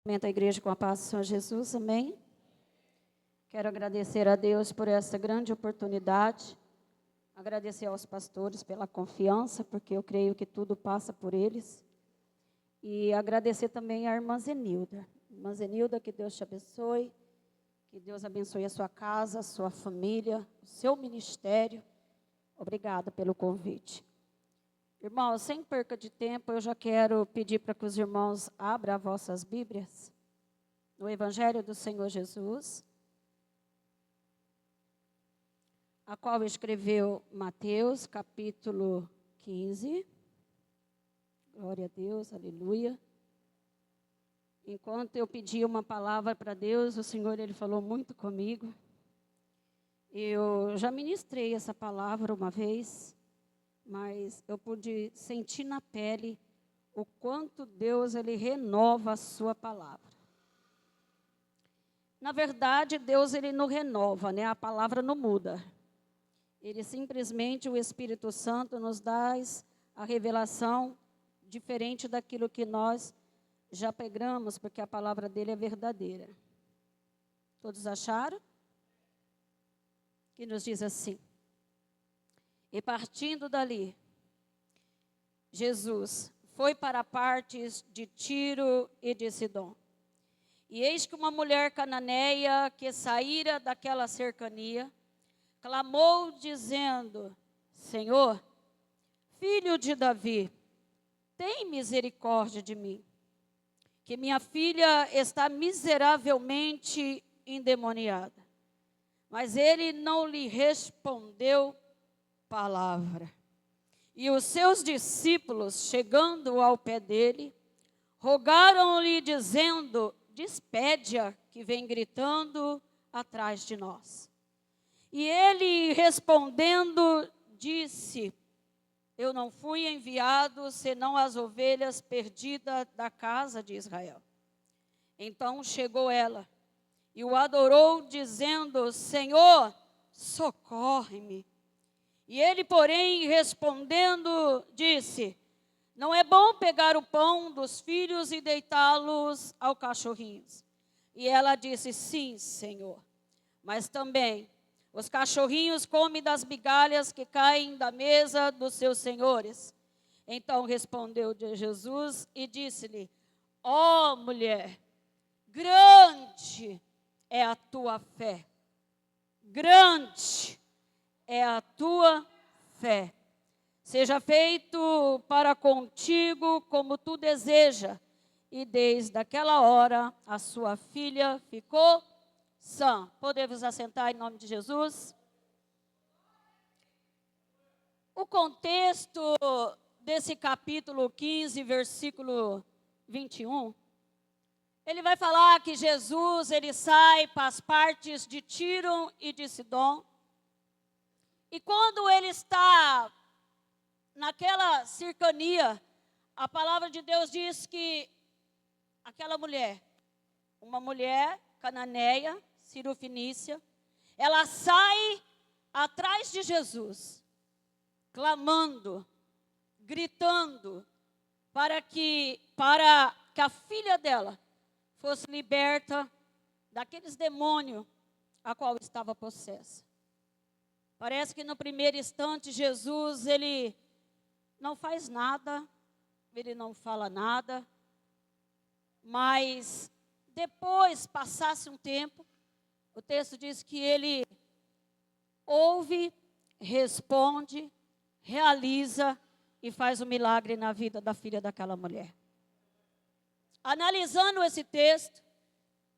Cumprimento a igreja com a paz do Senhor Jesus, amém? Quero agradecer a Deus por essa grande oportunidade, agradecer aos pastores pela confiança, porque eu creio que tudo passa por eles, e agradecer também à irmã Zenilda. Irmã Zenilda, que Deus te abençoe, que Deus abençoe a sua casa, a sua família, o seu ministério. Obrigada pelo convite. Irmãos, sem perca de tempo, eu já quero pedir para que os irmãos abram as vossas Bíblias no Evangelho do Senhor Jesus, a qual escreveu Mateus, capítulo 15. Glória a Deus, aleluia. Enquanto eu pedi uma palavra para Deus, o Senhor, Ele falou muito comigo. Eu já ministrei essa palavra uma vez, mas eu pude sentir na pele o quanto Deus, Ele renova a sua palavra. Na verdade, Deus, Ele não renova, né? A palavra não muda. Ele simplesmente, o Espírito Santo, nos dá a revelação diferente daquilo que nós já pegamos, porque a palavra dele é verdadeira. Todos acharam? Que nos diz assim: e partindo dali, Jesus foi para partes de Tiro e de Sidom. E eis que uma mulher cananeia que saíra daquela cercania, clamou dizendo: Senhor, filho de Davi, tem misericórdia de mim, que minha filha está miseravelmente endemoniada. Mas ele não lhe respondeu palavra. E os seus discípulos, chegando ao pé dele, rogaram-lhe, dizendo: despede-a, que vem gritando atrás de nós. E ele, respondendo, disse: eu não fui enviado, senão as ovelhas perdidas da casa de Israel. Então chegou ela e o adorou, dizendo: Senhor, socorre-me. E ele, porém, respondendo, disse: não é bom pegar o pão dos filhos e deitá-los aos cachorrinhos. E ela disse: sim, Senhor, mas também os cachorrinhos comem das migalhas que caem da mesa dos seus senhores. Então respondeu Jesus e disse-lhe: ó mulher, grande é a tua fé. Grande é a tua fé. Seja feito para contigo como tu deseja. E desde aquela hora a sua filha ficou sã. Podemos assentar em nome de Jesus? O contexto desse capítulo 15, versículo 21, ele vai falar que Jesus, ele sai para as partes de Tiro e de Sidom. E quando ele está naquela cercania, a palavra de Deus diz que aquela mulher, uma mulher cananeia, cirofenícia, ela sai atrás de Jesus, clamando, gritando, para que a filha dela fosse liberta daqueles demônios a qual estava possessa. Parece que no primeiro instante Jesus, ele não faz nada, ele não fala nada, mas depois, passasse um tempo, o texto diz que ele ouve, responde, realiza e faz um milagre na vida da filha daquela mulher. Analisando esse texto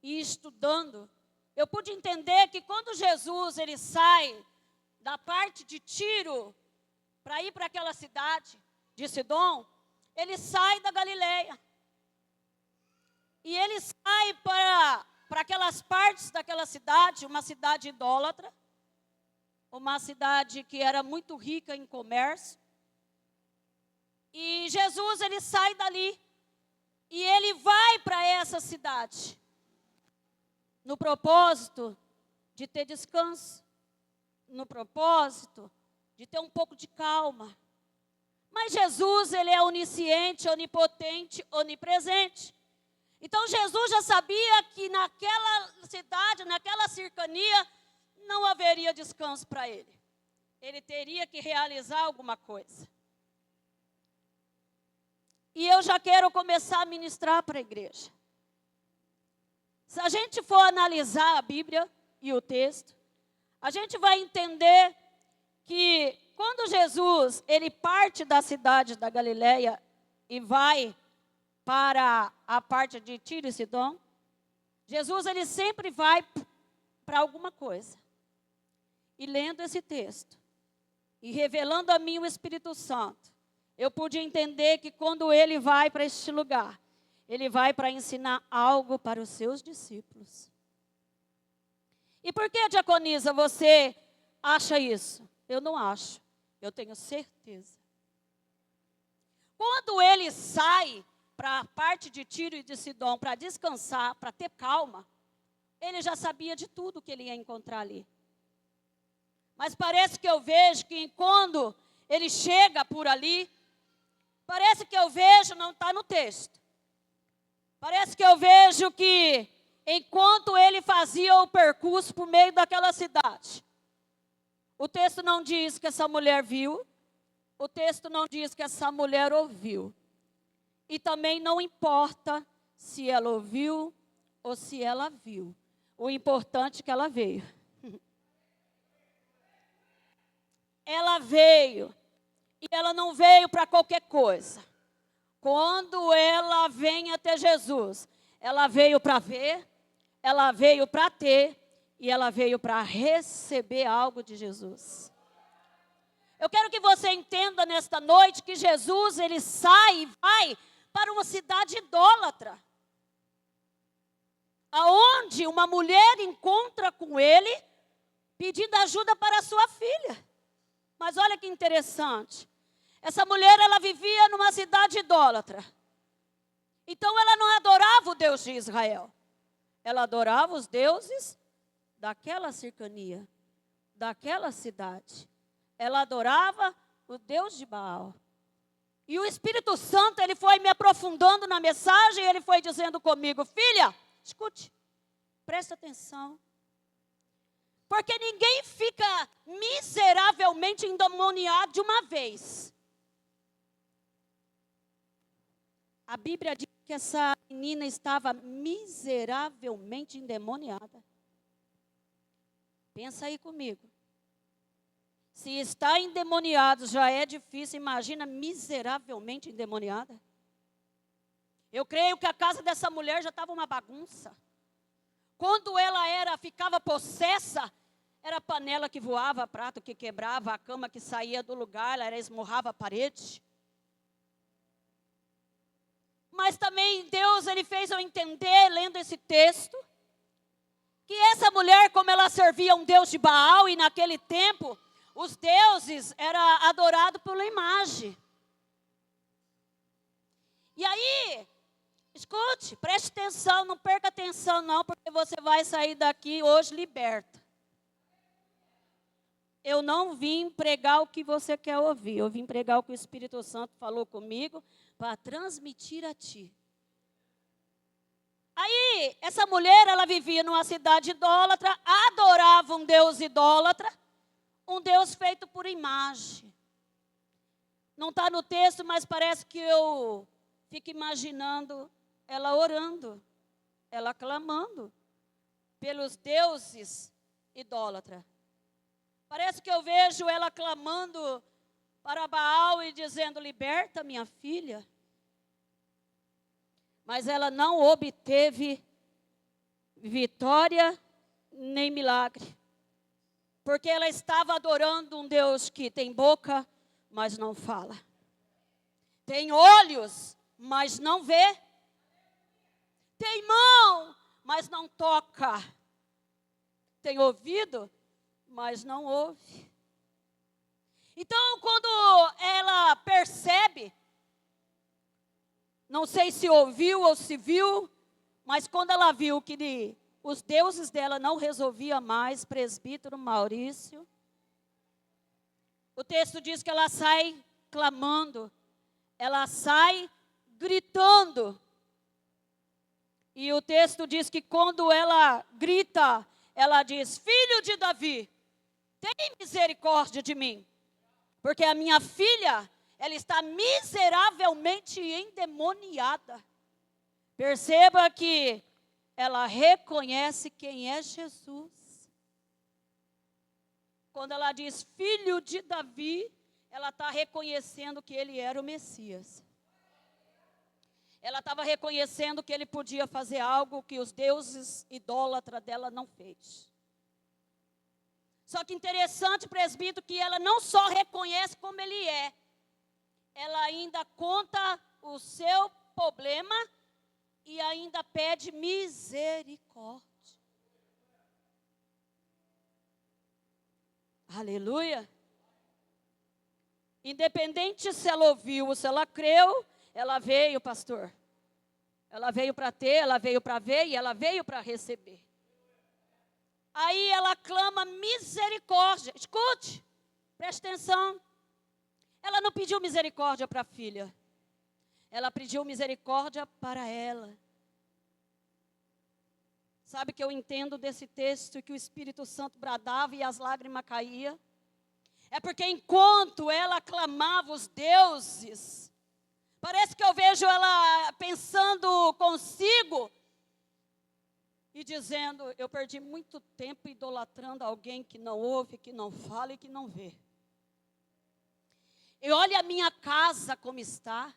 e estudando, eu pude entender que quando Jesus ele sai da parte de Tiro para ir para aquela cidade de Sidom, ele sai da Galileia. E ele sai para aquelas partes daquela cidade, uma cidade idólatra, uma cidade que era muito rica em comércio. E Jesus, ele sai dali e ele vai para essa cidade, no propósito de ter descanso, no propósito de ter um pouco de calma. Mas Jesus, ele é onisciente, onipotente, onipresente. Então Jesus já sabia que naquela cidade, naquela cercania, não haveria descanso para ele. Ele teria que realizar alguma coisa. E eu já quero começar a ministrar para a igreja. Se a gente for analisar a Bíblia e o texto, a gente vai entender que quando Jesus, ele parte da cidade da Galileia e vai para a parte de Tiro e Sidom, Jesus, ele sempre vai para alguma coisa. E lendo esse texto, e revelando a mim o Espírito Santo, eu pude entender que quando ele vai para este lugar, ele vai para ensinar algo para os seus discípulos. E por que, diaconisa, você acha isso? Eu não acho, eu tenho certeza. Quando ele sai para a parte de Tiro e de Sidom para descansar, para ter calma, ele já sabia de tudo que ele ia encontrar ali. Mas parece que eu vejo que quando ele chega por ali, parece que eu vejo, não está no texto. Parece que eu vejo que enquanto ele fazia o percurso por meio daquela cidade, o texto não diz que essa mulher viu, o texto não diz que essa mulher ouviu. E também não importa se ela ouviu ou se ela viu. O importante é que ela veio. Ela veio. E ela não veio para qualquer coisa. Quando ela vem até Jesus, ela veio para ver, ela veio para ter e ela veio para receber algo de Jesus. Eu quero que você entenda nesta noite que Jesus, ele sai e vai para uma cidade idólatra. Aonde uma mulher encontra com ele, pedindo ajuda para a sua filha. Mas olha que interessante. Essa mulher, ela vivia numa cidade idólatra. Então ela não adorava o Deus de Israel. Ela adorava os deuses daquela cercania, daquela cidade. Ela adorava o Deus de Baal. E o Espírito Santo, ele foi me aprofundando na mensagem, ele foi dizendo comigo, filha, escute, presta atenção. Porque ninguém fica miseravelmente endemoniado de uma vez. A Bíblia diz que essa menina estava miseravelmente endemoniada. Pensa aí comigo. Se está endemoniado já é difícil, imagina miseravelmente endemoniada. Eu creio que a casa dessa mulher já estava uma bagunça. Quando ela ficava possessa, era a panela que voava, prato que quebrava, a cama que saía do lugar, ela esmurrava a parede. Mas também Deus, ele fez eu entender, lendo esse texto, que essa mulher, como ela servia um Deus de Baal, e naquele tempo, os deuses eram adorados pela imagem. E aí, escute, preste atenção, não perca atenção não, porque você vai sair daqui hoje liberta. Eu não vim pregar o que você quer ouvir, eu vim pregar o que o Espírito Santo falou comigo para transmitir a ti. Aí, essa mulher, ela vivia numa cidade idólatra, adorava um Deus idólatra, um Deus feito por imagem. Não está no texto, mas parece que eu fico imaginando ela orando, ela clamando pelos deuses idólatras. Parece que eu vejo ela clamando para Baal e dizendo, liberta minha filha. Mas ela não obteve vitória nem milagre. Porque ela estava adorando um Deus que tem boca, mas não fala. Tem olhos, mas não vê. Tem mão, mas não toca. Tem ouvido, mas não ouve. Então, quando ela percebe, não sei se ouviu ou se viu, mas quando ela viu que os deuses dela não resolviam mais, presbítero Maurício, o texto diz que ela sai clamando, ela sai gritando. E o texto diz que quando ela grita, ela diz: Filho de Davi, tem misericórdia de mim. Porque a minha filha, ela está miseravelmente endemoniada. Perceba que ela reconhece quem é Jesus. Quando ela diz filho de Davi, ela está reconhecendo que ele era o Messias. Ela estava reconhecendo que ele podia fazer algo que os deuses idólatras dela não fez. Só que interessante, presbítero, que ela não só reconhece como ele é, ela ainda conta o seu problema e ainda pede misericórdia. Aleluia. Independente se ela ouviu ou se ela creu, ela veio, pastor. Ela veio para ter, ela veio para ver e ela veio para receber. Aí ela clama misericórdia. Escute, preste atenção. Ela não pediu misericórdia para a filha. Ela pediu misericórdia para ela. Sabe que eu entendo desse texto que o Espírito Santo bradava e as lágrimas caíam? É porque enquanto ela clamava os deuses, parece que eu vejo ela pensando consigo e dizendo: eu perdi muito tempo idolatrando alguém que não ouve, que não fala e que não vê. E olha a minha casa como está.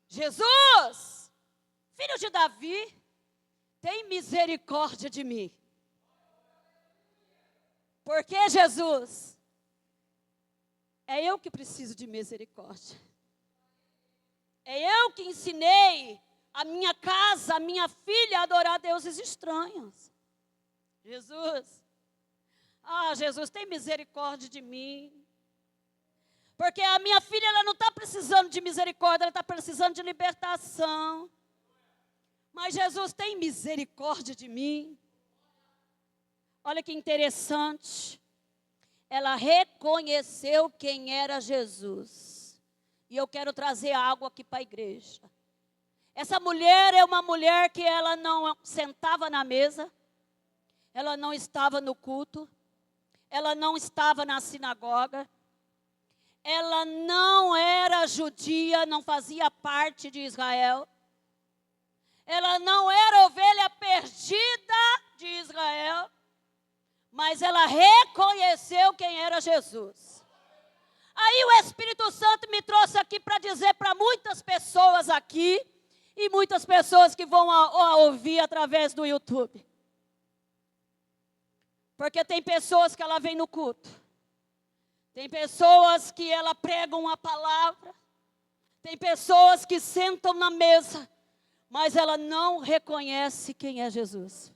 Jesus, filho de Davi, tem misericórdia de mim. Porque Jesus, é eu que preciso de misericórdia. É eu que ensinei a minha casa, a minha filha a adorar deuses estranhos. Jesus, Jesus, tem misericórdia de mim. Porque a minha filha, ela não está precisando de misericórdia, ela está precisando de libertação. Mas Jesus, tem misericórdia de mim. Olha que interessante. Ela reconheceu quem era Jesus. E eu quero trazer algo aqui para a igreja. Essa mulher é uma mulher que ela não sentava na mesa. Ela não estava no culto. Ela não estava na sinagoga. Ela não era judia, não fazia parte de Israel. Ela não era ovelha perdida de Israel. Mas ela reconheceu quem era Jesus. Aí o Espírito Santo me trouxe aqui para dizer para muitas pessoas aqui, e muitas pessoas que vão ouvir através do YouTube. Porque tem pessoas que ela vem no culto. Tem pessoas que ela prega uma palavra. Tem pessoas que sentam na mesa, mas ela não reconhece quem é Jesus.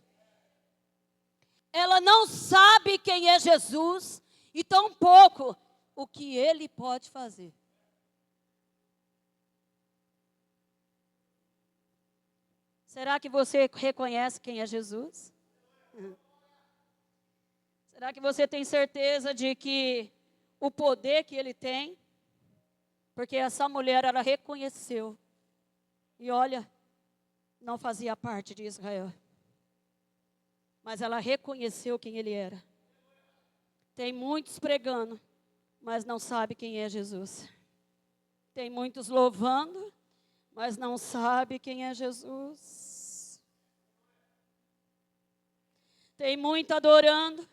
Ela não sabe quem é Jesus e tampouco o que ele pode fazer. Será que você reconhece quem é Jesus? Será que você tem certeza de que o poder que ele tem? Porque essa mulher, ela reconheceu. E olha, não fazia parte de Israel. Mas ela reconheceu quem ele era. Tem muitos pregando, mas não sabe quem é Jesus. Tem muitos louvando, mas não sabe quem é Jesus. Tem muito adorando,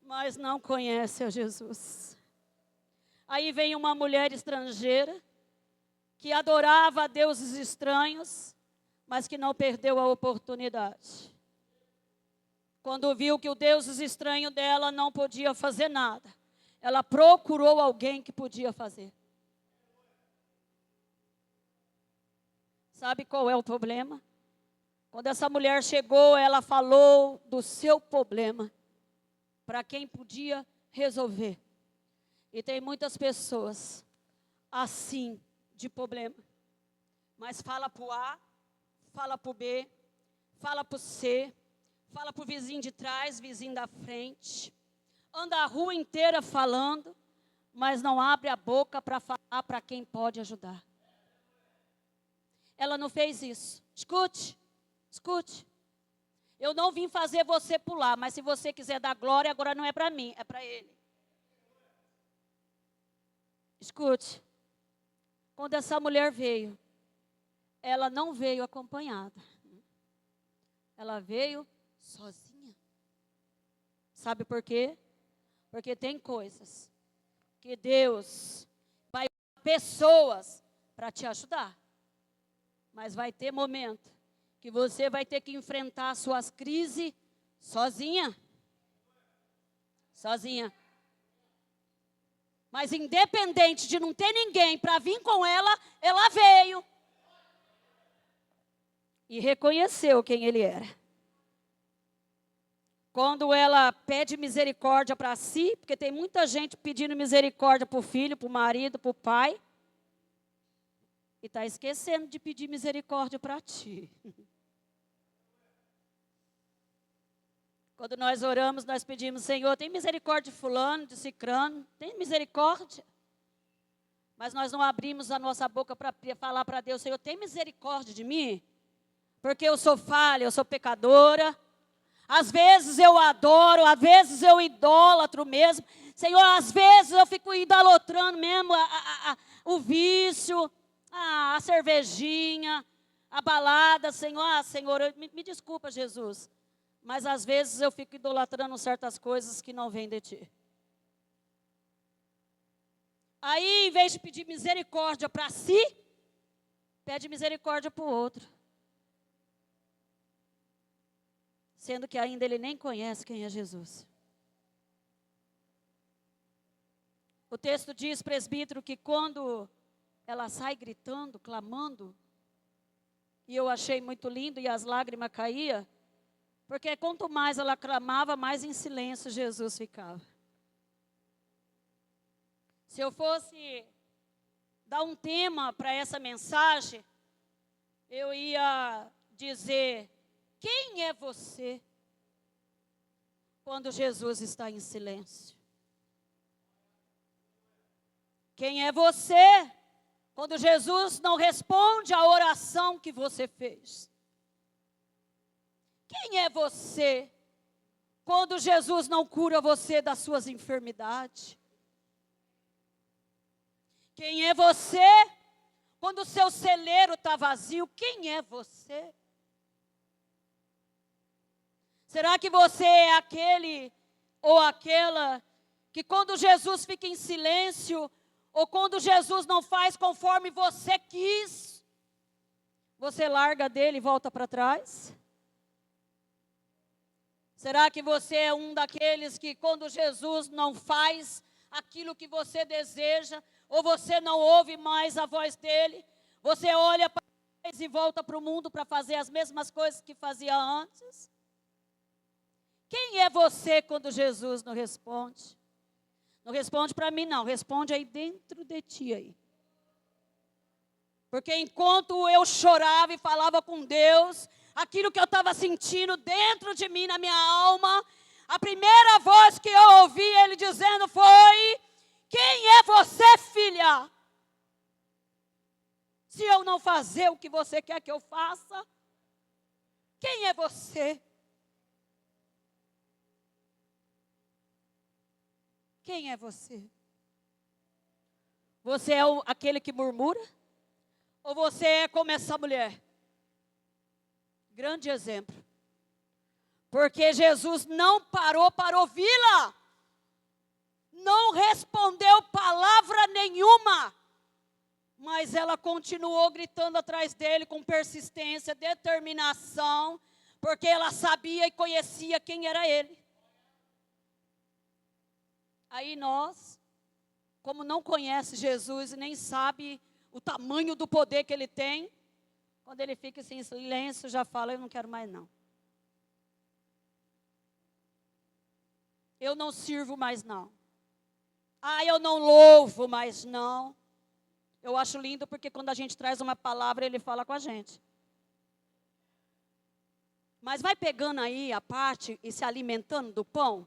mas não conhece a Jesus. Aí vem uma mulher estrangeira, que adorava a deuses estranhos, mas que não perdeu a oportunidade. Quando viu que o Deus estranho dela não podia fazer nada, ela procurou alguém que podia fazer. Sabe qual é o problema? Quando essa mulher chegou, ela falou do seu problema para quem podia resolver. E tem muitas pessoas assim de problema. Mas fala para o A, fala para o B, fala para o C, fala para o vizinho de trás, vizinho da frente. Anda a rua inteira falando, mas não abre a boca para falar para quem pode ajudar. ela não fez isso. Escute, escute. Eu não vim fazer você pular, mas se você quiser dar glória, agora não é para mim, é para ele. Escute. Quando essa mulher veio, ela não veio acompanhada. Ela veio sozinha. Sabe por quê? Porque tem coisas que Deus vai usar pessoas para te ajudar. Mas vai ter momento que você vai ter que enfrentar as suas crises sozinha. Sozinha. Mas independente de não ter ninguém para vir com ela, ela veio. E reconheceu quem ele era. Quando ela pede misericórdia para si, porque tem muita gente pedindo misericórdia para o filho, para o marido, para o pai. E está esquecendo de pedir misericórdia para ti. Quando nós oramos, nós pedimos, Senhor, tem misericórdia de fulano, de cicrano, tem misericórdia. Mas nós não abrimos a nossa boca para falar para Deus, Senhor, tem misericórdia de mim? Porque eu sou falha, eu sou pecadora. Às vezes eu adoro, às vezes eu idólatro mesmo. Senhor, às vezes eu fico idolatrando mesmo o vício, a cervejinha, a balada. Senhor, Senhor, me desculpa, Jesus. Mas às vezes eu fico idolatrando certas coisas que não vêm de ti. Aí, em vez de pedir misericórdia para si, pede misericórdia para o outro. Sendo que ainda ele nem conhece quem é Jesus. O texto diz, presbítero, que quando ela sai gritando, clamando, e eu achei muito lindo e as lágrimas caíam, porque quanto mais ela clamava, mais em silêncio Jesus ficava. Se eu fosse dar um tema para essa mensagem, eu ia dizer, quem é você quando Jesus está em silêncio? Quem é você quando Jesus não responde à oração que você fez? Quem é você quando Jesus não cura você das suas enfermidades? Quem é você quando o seu celeiro está vazio? Quem é você? Será que você é aquele ou aquela que quando Jesus fica em silêncio, ou quando Jesus não faz conforme você quis, você larga dele e volta para trás? Será que você é um daqueles que quando Jesus não faz aquilo que você deseja, ou você não ouve mais a voz dele, você olha para trás e volta para o mundo para fazer as mesmas coisas que fazia antes? Quem é você quando Jesus não responde? Não responde para mim não, responde aí dentro de ti aí. Porque enquanto eu chorava e falava com Deus, aquilo que eu estava sentindo dentro de mim, na minha alma, a primeira voz que eu ouvi ele dizendo foi, quem é você, filha? Se eu não fazer o que você quer que eu faça, quem é você? Quem é você? Você é aquele que murmura? Ou você é como essa mulher? Grande exemplo. Porque Jesus não parou para ouvi-la. Não respondeu palavra nenhuma. Mas ela continuou gritando atrás dele com persistência, determinação. Porque ela sabia e conhecia quem era ele. Aí nós, como não conhece Jesus e nem sabe o tamanho do poder que ele tem, quando ele fica assim, em silêncio, já fala, eu não quero mais não. Eu não sirvo mais não. Ah, eu não louvo mais não. Eu acho lindo porque quando a gente traz uma palavra, ele fala com a gente. Mas vai pegando aí a parte e se alimentando do pão.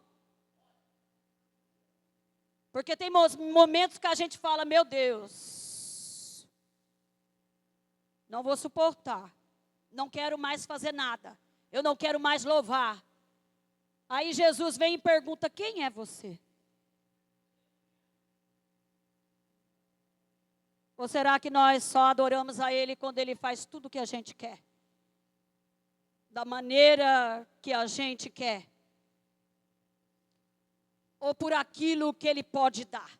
Porque tem momentos que a gente fala, meu Deus, Não vou suportar. Não quero mais fazer nada. Eu não quero mais louvar. Aí Jesus vem e pergunta: quem é você? Ou será que nós só adoramos a Ele quando Ele faz tudo o que a gente quer? Da maneira que a gente quer? Ou por aquilo que Ele pode dar?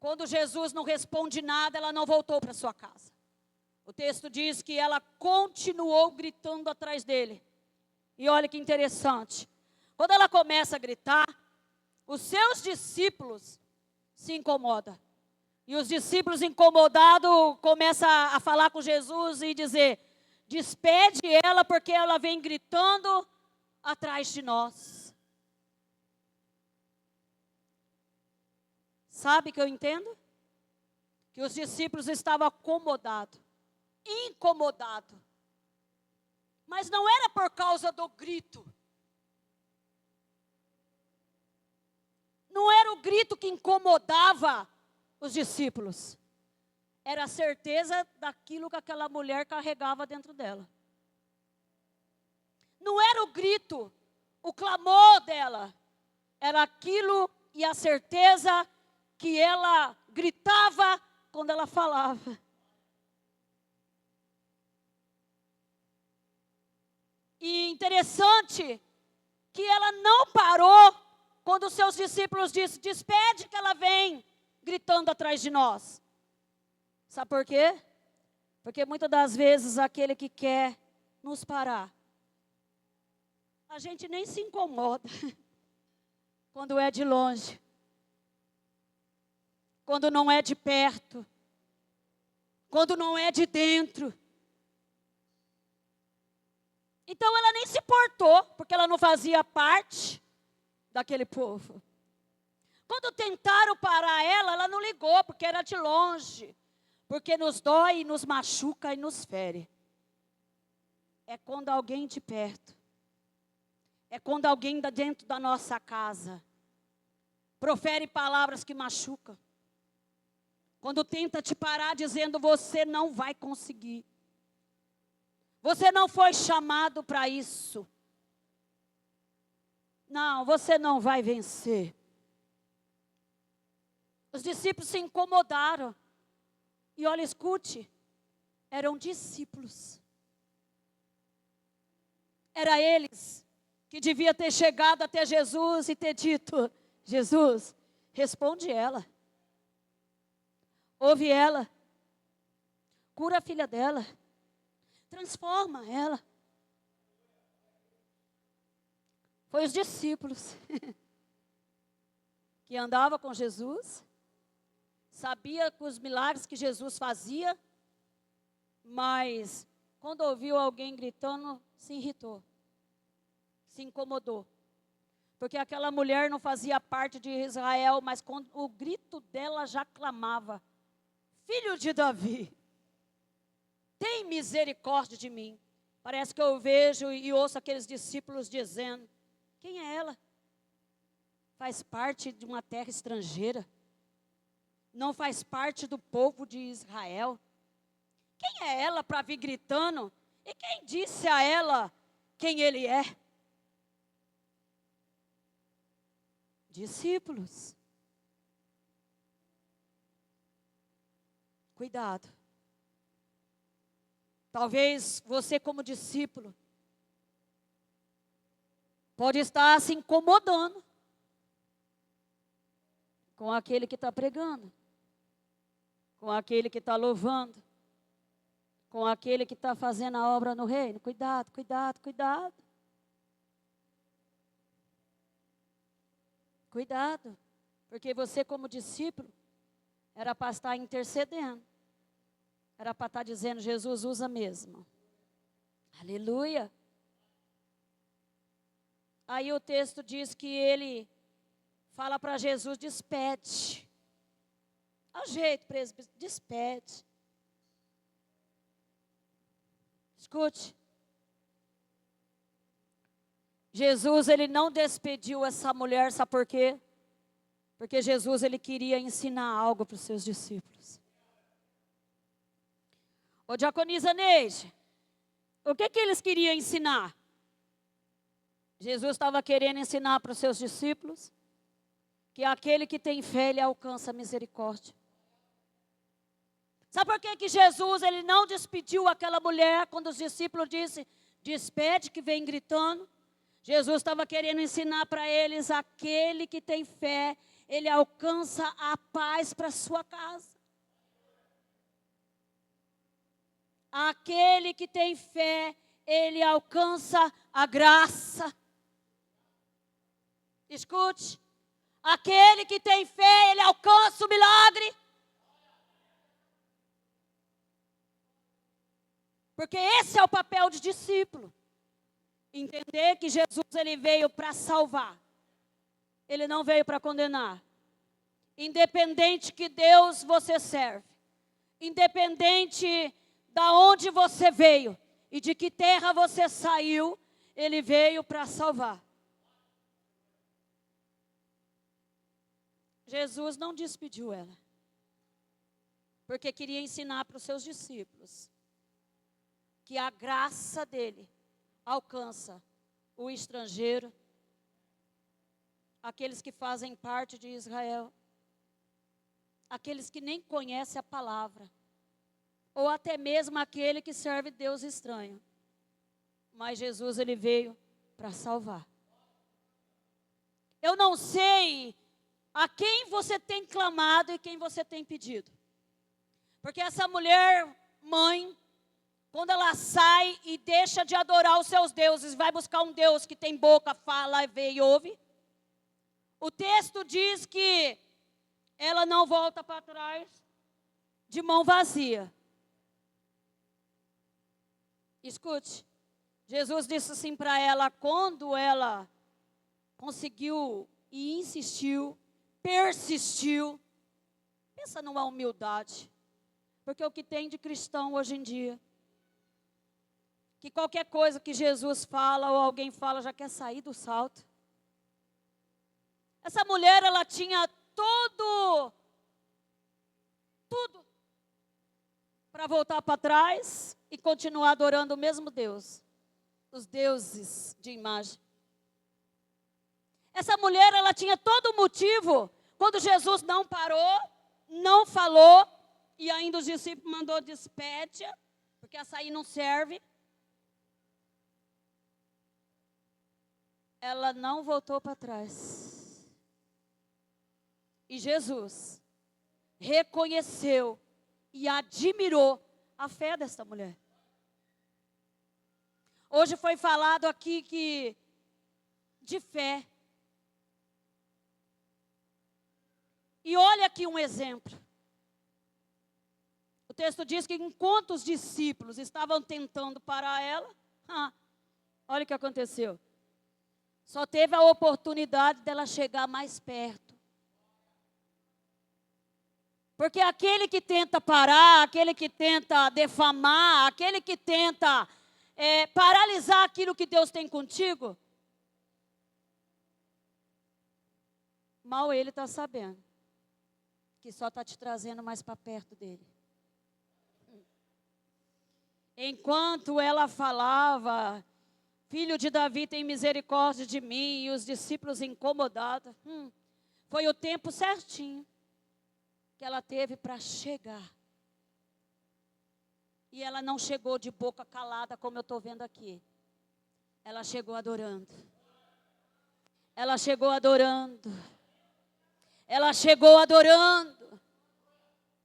Quando Jesus não responde nada, ela não voltou para sua casa. O texto diz que ela continuou gritando atrás dele. E olha que interessante. Quando ela começa a gritar, os seus discípulos se incomodam. E os discípulos incomodados começam a falar com Jesus e dizer: despede ela porque ela vem gritando atrás de nós. Sabe o que eu entendo? Que os discípulos estavam acomodados, incomodados. Mas não era por causa do grito. Não era o grito que incomodava os discípulos. Era a certeza daquilo que aquela mulher carregava dentro dela. Não era o grito, o clamor dela. Era aquilo e a certeza que ela gritava quando ela falava. E interessante que ela não parou quando os seus discípulos disseram: despede que ela vem gritando atrás de nós. Sabe por quê? Porque muitas das vezes aquele que quer nos parar, a gente nem se incomoda quando é de longe, quando não é de perto, quando não é de dentro. Então ela nem se importou, porque ela não fazia parte daquele povo. Quando tentaram parar ela, ela não ligou, porque era de longe. Porque nos dói, nos machuca e nos fere. É quando alguém de perto. É quando alguém dentro da nossa casa profere palavras que machucam. Quando tenta te parar dizendo: você não vai conseguir. Você não foi chamado para isso. Não, você não vai vencer. Os discípulos se incomodaram. E olha, escute, eram discípulos. Era eles que devia ter chegado até Jesus e ter dito: Jesus, responde ela. Ouve ela. Cura a filha dela. Transforma ela. Foi os discípulos que andavam com Jesus, sabia os milagres que Jesus fazia, mas quando ouviu alguém gritando, se irritou, se incomodou. Porque aquela mulher não fazia parte de Israel, mas quando o grito dela já clamava: Filho de Davi, tem misericórdia de mim. Parece que eu vejo e ouço aqueles discípulos dizendo: quem é ela? Faz parte de uma terra estrangeira. Não faz parte do povo de Israel. Quem é ela para vir gritando? E quem disse a ela quem ele é? Discípulos. Cuidado. Talvez você, como discípulo, pode estar se incomodando com aquele que está pregando, com aquele que está louvando, com aquele que está fazendo a obra no reino. Cuidado, cuidado, cuidado. Cuidado, porque você, como discípulo, era para estar intercedendo. Era para estar dizendo: Jesus, usa mesmo. Aleluia. Aí o texto diz que ele fala para Jesus: despede. Ajeita, presbítero, despede. Escute. Jesus, ele não despediu essa mulher, sabe por quê? Porque Jesus, ele queria ensinar algo para os seus discípulos. Ô diaconisa Neide, o que eles queriam ensinar? Jesus estava querendo ensinar para os seus discípulos que aquele que tem fé, ele alcança a misericórdia. Sabe por que Jesus ele não despediu aquela mulher quando os discípulos disseram, despede, que vem gritando? Jesus estava querendo ensinar para eles, aquele que tem fé, ele alcança a paz para a sua casa. Aquele que tem fé, ele alcança a graça. Escute, aquele que tem fé, ele alcança o milagre. Porque esse é o papel de discípulo. Entender que Jesus ele veio para salvar. Ele não veio para condenar. Independente que Deus você serve. Independente da onde você veio e de que terra você saiu, ele veio para salvar. Jesus não despediu ela. Porque queria ensinar para os seus discípulos que a graça dele alcança o estrangeiro, aqueles que fazem parte de Israel, aqueles que nem conhecem a palavra, ou até mesmo aquele que serve Deus estranho. Mas Jesus ele veio para salvar. Eu não sei a quem você tem clamado e quem você tem pedido. Porque essa mulher, mãe, quando ela sai e deixa de adorar os seus deuses, vai buscar um Deus que tem boca, fala, vê e ouve. O texto diz que ela não volta para trás de mão vazia. Escute, Jesus disse assim para ela, quando ela conseguiu e insistiu, persistiu. Pensa numa humildade. Porque o que tem de cristão hoje em dia, que qualquer coisa que Jesus fala ou alguém fala já quer sair do salto. Essa mulher, ela tinha tudo para voltar para trás e continuar adorando o mesmo Deus, os deuses de imagem. Essa mulher, ela tinha todo motivo, quando Jesus não parou, não falou, e ainda os discípulos mandou despede, porque essa aí não serve. Ela não voltou para trás. E Jesus reconheceu e admirou a fé desta mulher. Hoje foi falado aqui que de fé. E olha aqui um exemplo. O texto diz que enquanto os discípulos estavam tentando parar ela, olha o que aconteceu. Só teve a oportunidade dela chegar mais perto. Porque aquele que tenta parar, aquele que tenta defamar, aquele que tenta paralisar aquilo que Deus tem contigo, mal ele está sabendo que só está te trazendo mais para perto dele. Enquanto ela falava, filho de Davi, tem misericórdia de mim, e os discípulos incomodados, foi o tempo certinho que ela teve para chegar. E ela não chegou de boca calada, como eu estou vendo aqui. Ela chegou adorando. Ela chegou adorando. Ela chegou adorando.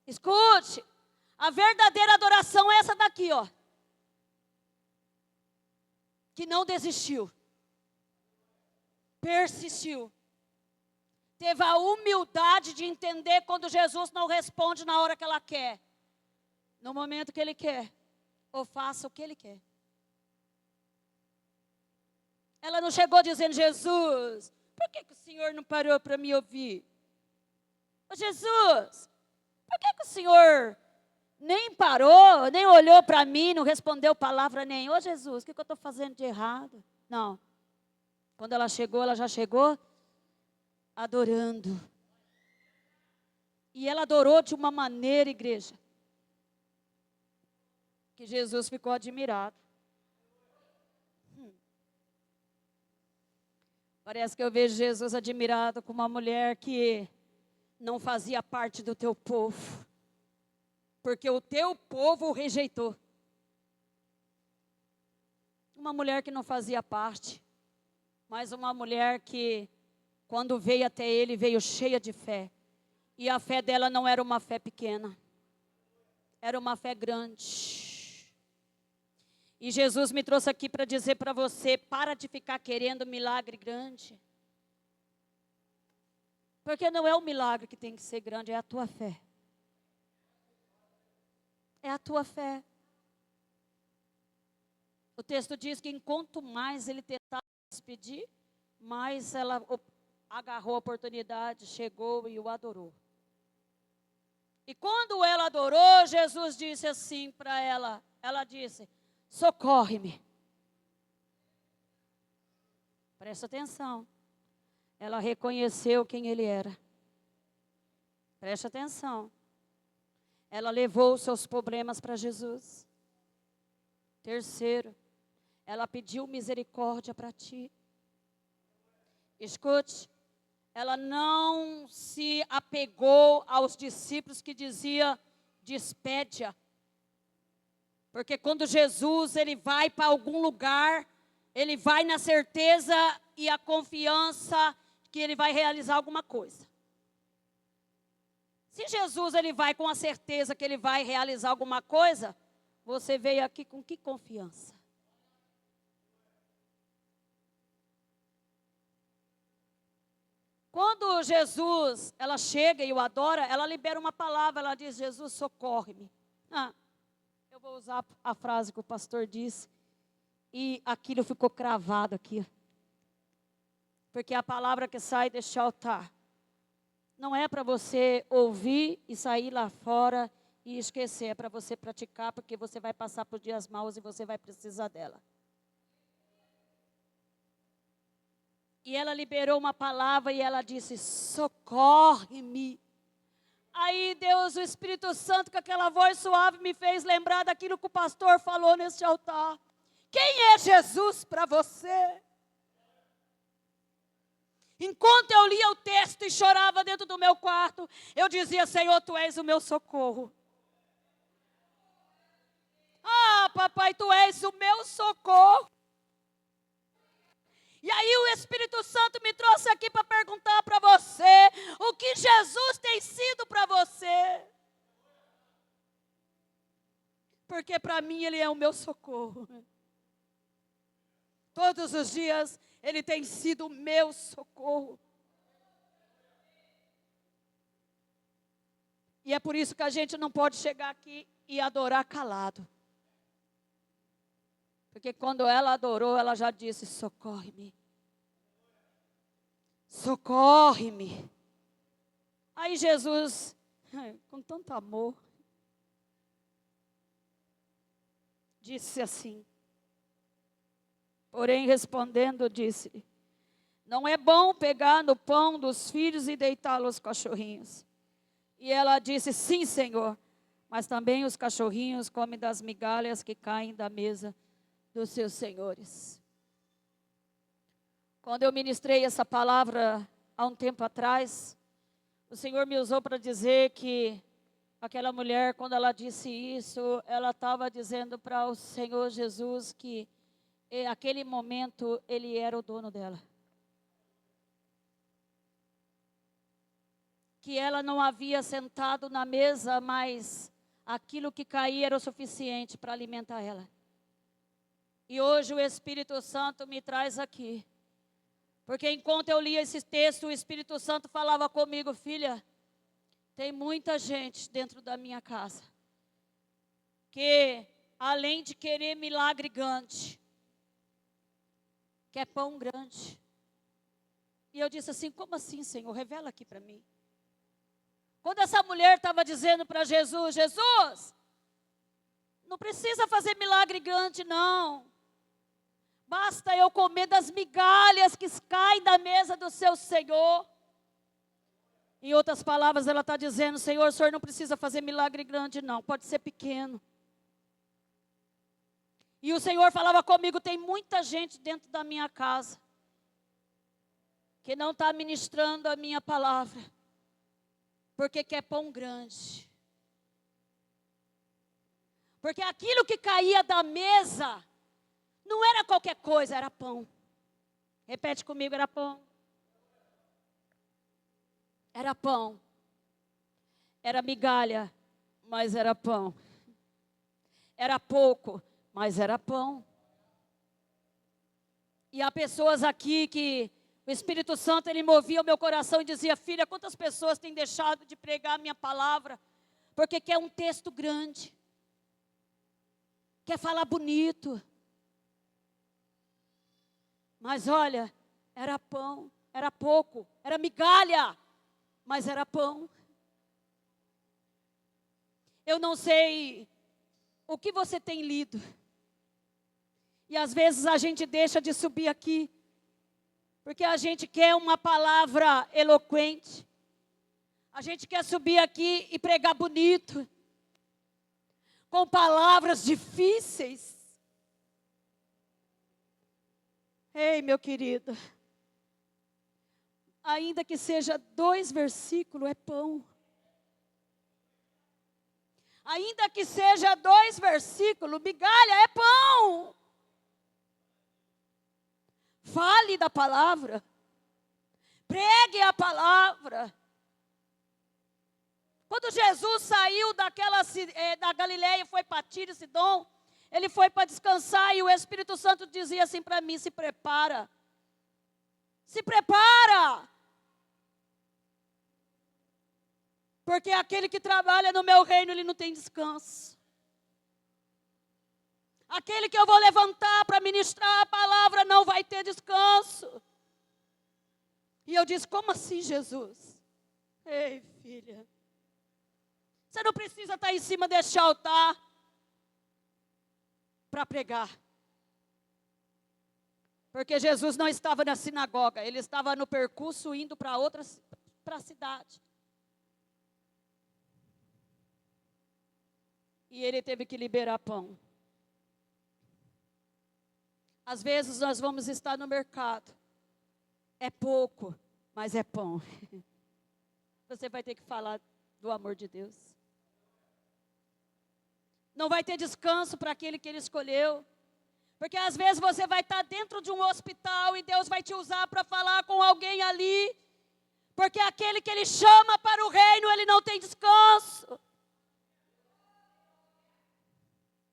Escute, a verdadeira adoração é essa daqui, ó. Que não desistiu. Persistiu. Teve a humildade de entender quando Jesus não responde na hora que ela quer. No momento que ele quer. Ou faça o que ele quer. Ela não chegou dizendo, Jesus, por que o Senhor não parou para me ouvir? Ô Jesus, por que o Senhor nem parou, nem olhou para mim, não respondeu palavra nenhuma? Ô Jesus, o que eu estou fazendo de errado? Não. Quando ela já chegou adorando. E ela adorou de uma maneira, igreja. que Jesus ficou admirado. Parece que eu vejo Jesus admirado com uma mulher que não fazia parte do teu povo, porque o teu povo o rejeitou. Uma mulher que não fazia parte, mas uma mulher que, quando veio até ele, veio cheia de fé. E a fé dela não era uma fé pequena, era uma fé grande. E Jesus me trouxe aqui para dizer para você, para de ficar querendo milagre grande. Porque não é o milagre que tem que ser grande, é a tua fé. É a tua fé. O texto diz que enquanto mais ele tentava despedir, mais ela agarrou a oportunidade, chegou e o adorou. E quando ela adorou, Jesus disse assim para ela, ela disse, socorre-me. Presta atenção. Ela reconheceu quem ele era. Presta atenção. Ela levou os seus problemas para Jesus. Terceiro, ela pediu misericórdia para ti. Escute, ela não se apegou aos discípulos que dizia despede-a. Porque quando Jesus ele vai para algum lugar, ele vai na certeza e a confiança que ele vai realizar alguma coisa. Se Jesus ele vai com a certeza que ele vai realizar alguma coisa, você veio aqui com que confiança? Quando Jesus, ela chega e o adora, ela libera uma palavra, ela diz, Jesus, socorre-me. Eu vou usar a frase que o pastor disse, e aquilo ficou cravado aqui. Porque a palavra que sai deste altar, não é para você ouvir e sair lá fora e esquecer, é para você praticar, porque você vai passar por dias maus e você vai precisar dela. E ela liberou uma palavra e ela disse, socorre-me. Aí Deus, o Espírito Santo, com aquela voz suave, me fez lembrar daquilo que o pastor falou neste altar. Quem é Jesus para você? Enquanto eu lia o texto e chorava dentro do meu quarto, eu dizia, Senhor, Tu és o meu socorro. Ah, papai, Tu és o meu socorro. E aí o Espírito Santo me trouxe aqui para perguntar para você, o que Jesus tem sido para você? Porque para mim Ele é o meu socorro. Todos os dias Ele tem sido o meu socorro. E é por isso que a gente não pode chegar aqui e adorar calado. Porque quando ela adorou, ela já disse, socorre-me. Socorre-me. Aí Jesus, com tanto amor, disse assim. Porém, respondendo, disse-lhe, não é bom pegar no pão dos filhos e deitá-los aos cachorrinhos. E ela disse, sim, Senhor, mas também os cachorrinhos comem das migalhas que caem da mesa dos seus senhores. Quando eu ministrei essa palavra há um tempo atrás, o Senhor me usou para dizer que aquela mulher, quando ela disse isso, ela estava dizendo para o Senhor Jesus que aquele momento Ele era o dono dela. Que ela não havia sentado na mesa, mas aquilo que caía era o suficiente para alimentar ela. E hoje o Espírito Santo me traz aqui. Porque enquanto eu lia esse texto, o Espírito Santo falava comigo, filha, tem muita gente dentro da minha casa que, além de querer milagre grande, quer pão grande. E eu disse assim, como assim, Senhor? Revela aqui para mim. Quando essa mulher estava dizendo para Jesus, Jesus, não precisa fazer milagre grande, não. Basta eu comer das migalhas que caem da mesa do seu Senhor. Em outras palavras, ela está dizendo, Senhor, o Senhor não precisa fazer milagre grande, não. Pode ser pequeno. E o Senhor falava comigo, tem muita gente dentro da minha casa que não está ministrando a minha palavra, porque quer pão grande. Porque aquilo que caía da mesa não era qualquer coisa, era pão. Repete comigo, era pão. Era pão. Era migalha, mas era pão. Era pouco, mas era pão. E há pessoas aqui que o Espírito Santo, ele movia o meu coração e dizia, filha, quantas pessoas têm deixado de pregar a minha palavra, porque quer um texto grande, quer falar bonito. Mas olha, era pão, era pouco, era migalha, mas era pão. Eu não sei o que você tem lido. E às vezes a gente deixa de subir aqui, porque a gente quer uma palavra eloquente. A gente quer subir aqui e pregar bonito, com palavras difíceis. Ei, meu querido, ainda que seja 2 versículos, é pão. Ainda que seja 2 versículos, migalha, é pão. Fale da palavra. Pregue a palavra. Quando Jesus saiu da Galileia e foi para Tiro e Sidom, ele foi para descansar e o Espírito Santo dizia assim para mim, se prepara. Se prepara. Porque aquele que trabalha no meu reino, ele não tem descanso. Aquele que eu vou levantar para ministrar a palavra não vai ter descanso. E eu disse, como assim, Jesus? Ei, filha, você não precisa estar em cima deste altar para pregar. Porque Jesus não estava na sinagoga, ele estava no percurso indo para a cidade. E ele teve que liberar pão. Às vezes nós vamos estar no mercado. É pouco, mas é pão. Você vai ter que falar do amor de Deus. Não vai ter descanso para aquele que ele escolheu. Porque às vezes você vai estar dentro de um hospital e Deus vai te usar para falar com alguém ali. Porque aquele que ele chama para o reino, ele não tem descanso.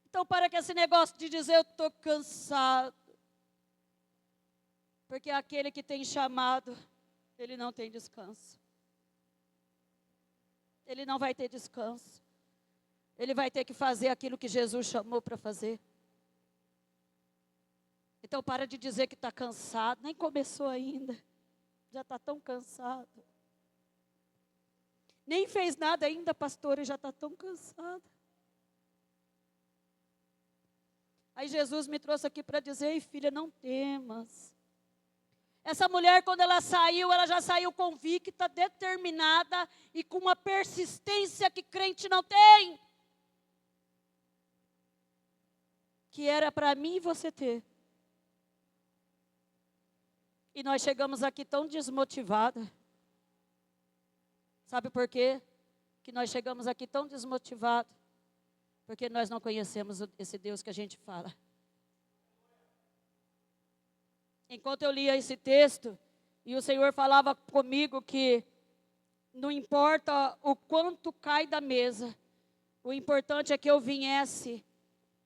Então, para que esse negócio de dizer eu estou cansado. Porque aquele que tem chamado, ele não tem descanso. Ele não vai ter descanso. Ele vai ter que fazer aquilo que Jesus chamou para fazer. Então, para de dizer que está cansado. Nem começou ainda. Já está tão cansado. Nem fez nada ainda, pastor, e já está tão cansado. Aí Jesus me trouxe aqui para dizer, ei filha, não temas. Essa mulher, quando ela saiu, ela já saiu convicta, determinada e com uma persistência que crente não tem. Que era para mim e você ter. E nós chegamos aqui tão desmotivados. Sabe por quê? Que nós chegamos aqui tão desmotivados. Porque nós não conhecemos esse Deus que a gente fala. Enquanto eu lia esse texto, e o Senhor falava comigo que não importa o quanto cai da mesa, o importante é que eu viesse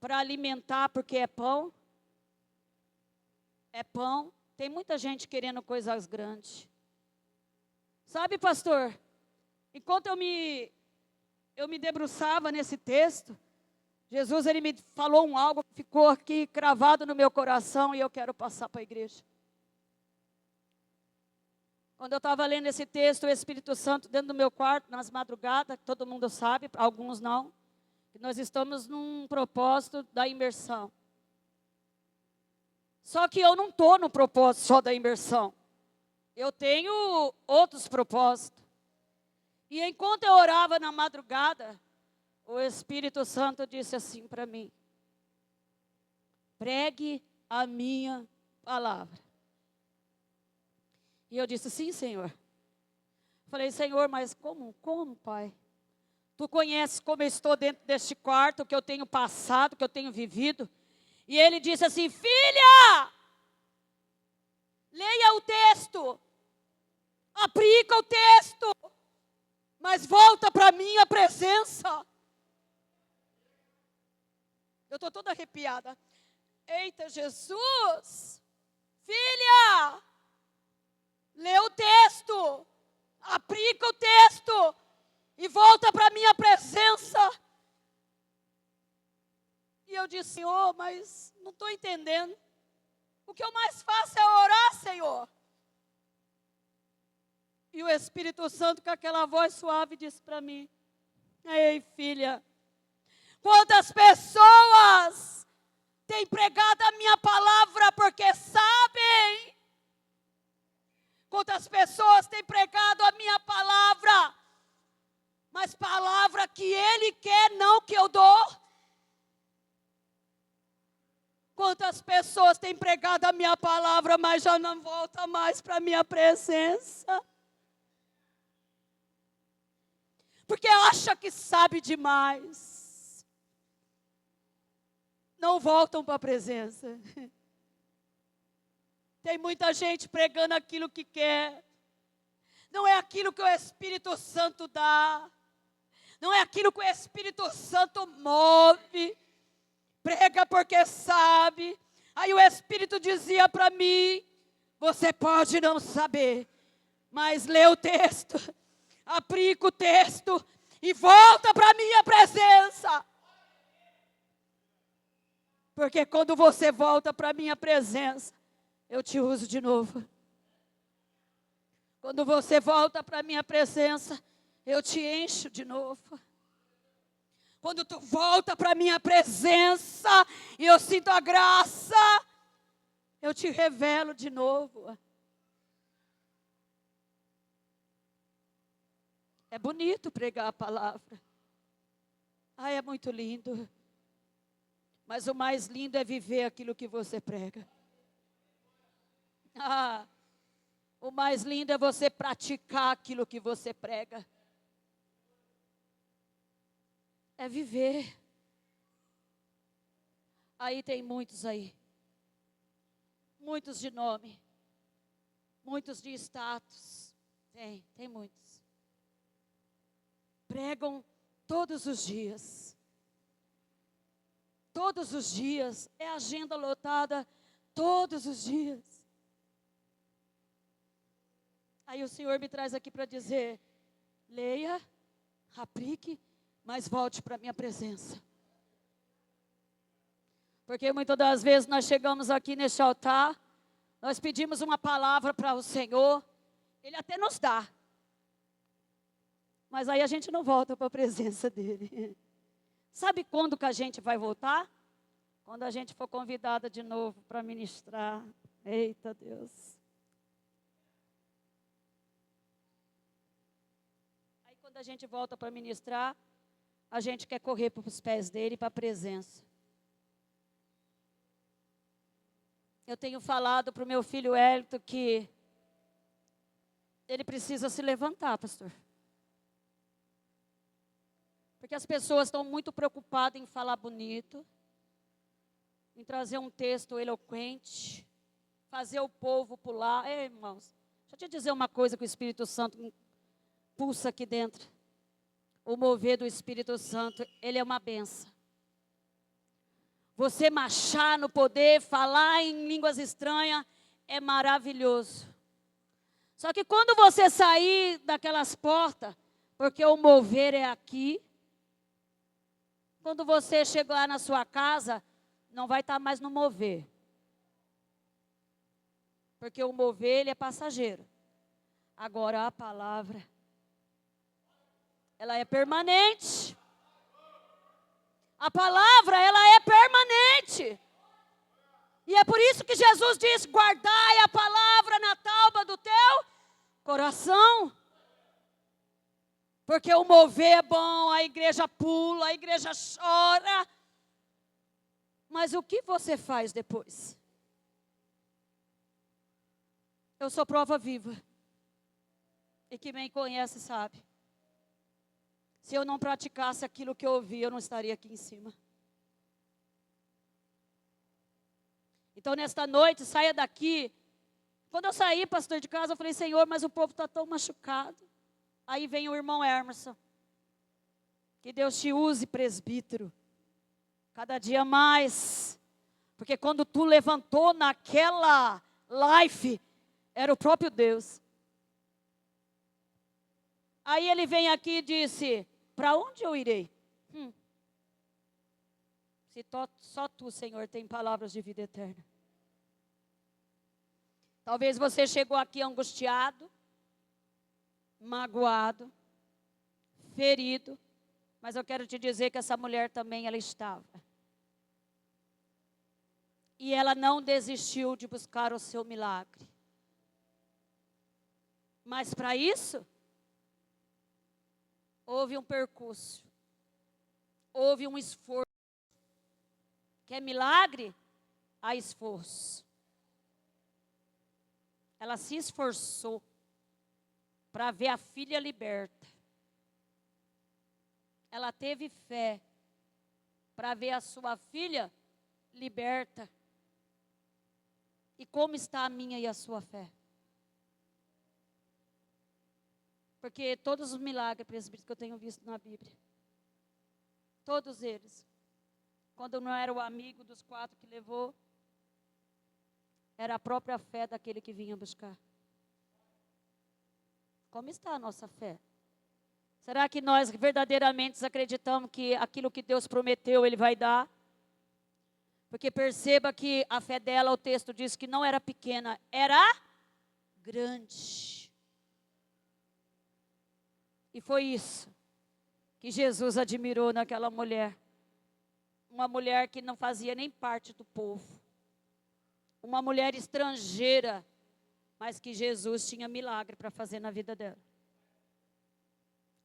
para alimentar, porque é pão. É pão. Tem muita gente querendo coisas grandes. Sabe, pastor, enquanto eu me debruçava nesse texto, Jesus, ele me falou algo que ficou aqui cravado no meu coração e eu quero passar para a igreja. Quando eu estava lendo esse texto, o Espírito Santo dentro do meu quarto, nas madrugadas, todo mundo sabe, alguns não, que nós estamos num propósito da imersão. Só que eu não estou no propósito só da imersão. Eu tenho outros propósitos. E enquanto eu orava na madrugada, o Espírito Santo disse assim para mim: pregue a minha palavra. E eu disse, sim, Senhor. Falei, Senhor, mas como, Pai? Tu conheces como eu estou dentro deste quarto, o que eu tenho passado, o que eu tenho vivido. E ele disse assim, filha, leia o texto, aplica o texto, mas volta para a minha presença. Eu estou toda arrepiada. Eita, Jesus! Filha! Lê o texto. Aplica o texto. E volta para a minha presença. E eu disse, Senhor, mas não estou entendendo. O que eu mais faço é orar, Senhor. E o Espírito Santo, com aquela voz suave, disse para mim, ei, filha, quantas pessoas têm pregado a minha palavra porque sabem? Quantas pessoas têm pregado a minha palavra, mas palavra que Ele quer, não que eu dou? Quantas pessoas têm pregado a minha palavra, mas já não volta mais para a minha presença? Porque acha que sabe demais. Não voltam para a presença. Tem muita gente pregando aquilo que quer. Não é aquilo que o Espírito Santo dá. Não é aquilo que o Espírito Santo move. Prega porque sabe. Aí o Espírito dizia para mim, você pode não saber, mas lê o texto, aplica o texto e volta para a minha presença. Porque quando você volta para a minha presença, eu te uso de novo. Quando você volta para a minha presença, eu te encho de novo. Quando tu volta para a minha presença e eu sinto a graça, eu te revelo de novo. É bonito pregar a palavra. Ah, é muito lindo. Mas o mais lindo é viver aquilo que você prega. Ah, o mais lindo é você praticar aquilo que você prega. É viver. Aí tem muitos aí. Muitos de nome. Muitos de status. Tem muitos. Pregam todos os dias. Todos os dias. É agenda lotada todos os dias. Aí o Senhor me traz aqui para dizer, leia, aplique, mas volte para a minha presença. Porque muitas das vezes nós chegamos aqui neste altar, nós pedimos uma palavra para o Senhor, Ele até nos dá. Mas aí a gente não volta para a presença dEle. Sabe quando que a gente vai voltar? Quando a gente for convidada de novo para ministrar. Eita Deus. Aí quando a gente volta para ministrar, a gente quer correr para os pés dEle, para a presença. Eu tenho falado para o meu filho Hélito que ele precisa se levantar, pastor. Porque as pessoas estão muito preocupadas em falar bonito, em trazer um texto eloquente, fazer o povo pular. Ei, irmãos, deixa eu te dizer uma coisa que o Espírito Santo pulsa aqui dentro. O mover do Espírito Santo, ele é uma benção. Você marchar no poder, falar em línguas estranhas, é maravilhoso. Só que quando você sair daquelas portas, porque o mover é aqui, quando você chegar na sua casa, não vai estar mais no mover. Porque o mover, ele é passageiro. Agora a palavra, ela é permanente. A palavra, ela é permanente. E é por isso que Jesus diz, guardai a palavra na tálba do teu coração. Porque o mover é bom, a igreja pula, a igreja chora. Mas o que você faz depois? Eu sou prova viva. E quem me conhece sabe. Se eu não praticasse aquilo que eu ouvi, eu não estaria aqui em cima. Então, nesta noite, saia daqui. Quando eu saí, pastor, de casa, eu falei, Senhor, mas o povo está tão machucado. Aí vem o irmão Emerson. Que Deus te use, presbítero. Cada dia mais. Porque quando tu levantou naquela live, era o próprio Deus. Aí ele vem aqui e disse, para onde eu irei? Se só tu, Senhor, tem palavras de vida eterna. Talvez você chegou aqui angustiado, magoado, ferido. Mas eu quero te dizer que essa mulher também, ela estava. E ela não desistiu de buscar o seu milagre. Mas para isso, houve um percurso. Houve um esforço. Quer milagre? Há esforço. Ela se esforçou para ver a filha liberta. Ela teve fé para ver a sua filha liberta. E como está a minha e a sua fé? Porque todos os milagres, presbítero, que eu tenho visto na Bíblia, todos eles, quando eu não era o amigo dos 4 que levou, era a própria fé daquele que vinha buscar. Como está a nossa fé? Será que nós verdadeiramente acreditamos que aquilo que Deus prometeu, Ele vai dar? Porque perceba que a fé dela, o texto diz que não era pequena, era grande. E foi isso que Jesus admirou naquela mulher. Uma mulher que não fazia nem parte do povo. Uma mulher estrangeira, mas que Jesus tinha milagre para fazer na vida dela.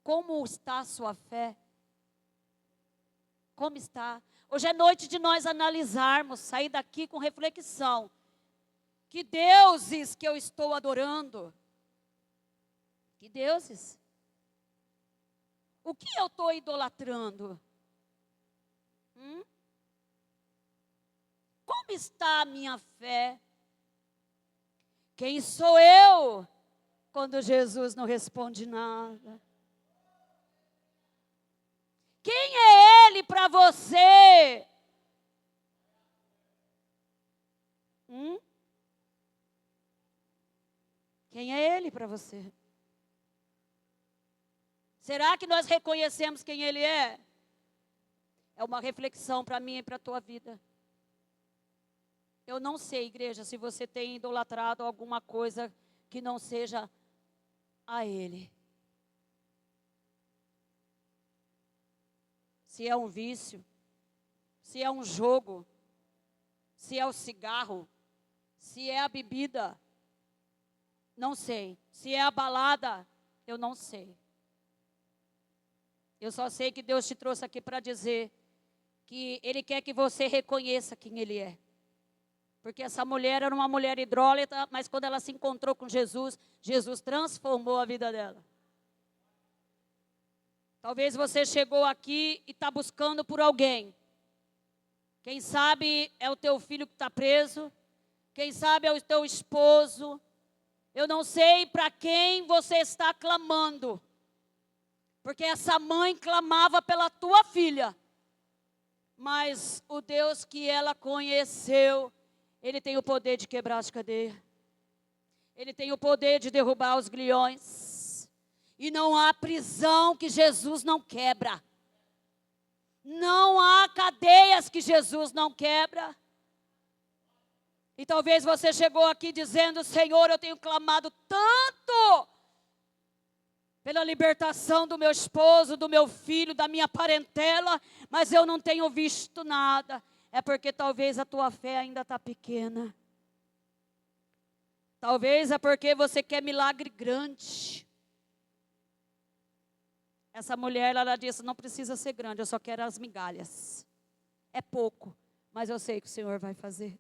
Como está a sua fé? Como está? Hoje é noite de nós analisarmos, sair daqui com reflexão. Que deuses que eu estou adorando? Que deuses? O que eu estou idolatrando? Como está a minha fé? Quem sou eu quando Jesus não responde nada? Quem é Ele para você? Quem é Ele para você? Será que nós reconhecemos quem Ele é? É uma reflexão para mim e para a tua vida. Eu não sei, igreja, se você tem idolatrado alguma coisa que não seja a Ele. Se é um vício, se é um jogo, se é o cigarro, se é a bebida, não sei. Se é a balada, eu não sei. Eu só sei que Deus te trouxe aqui para dizer que Ele quer que você reconheça quem Ele é. Porque essa mulher era uma mulher idólatra, mas quando ela se encontrou com Jesus, Jesus transformou a vida dela. Talvez você chegou aqui e está buscando por alguém. Quem sabe é o teu filho que está preso. Quem sabe é o teu esposo. Eu não sei para quem você está clamando. Porque essa mãe clamava pela tua filha. Mas o Deus que ela conheceu, Ele tem o poder de quebrar as cadeias. Ele tem o poder de derrubar os grilhões. E não há prisão que Jesus não quebra. Não há cadeias que Jesus não quebra. E talvez você chegou aqui dizendo, Senhor, eu tenho clamado tanto pela libertação do meu esposo, do meu filho, da minha parentela, mas eu não tenho visto nada. É porque talvez a tua fé ainda está pequena. Talvez é porque você quer milagre grande. Essa mulher, ela disse, não precisa ser grande, eu só quero as migalhas. É pouco, mas eu sei que o Senhor vai fazer.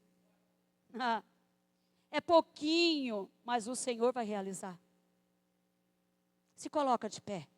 É pouquinho, mas o Senhor vai realizar. Se coloca de pé.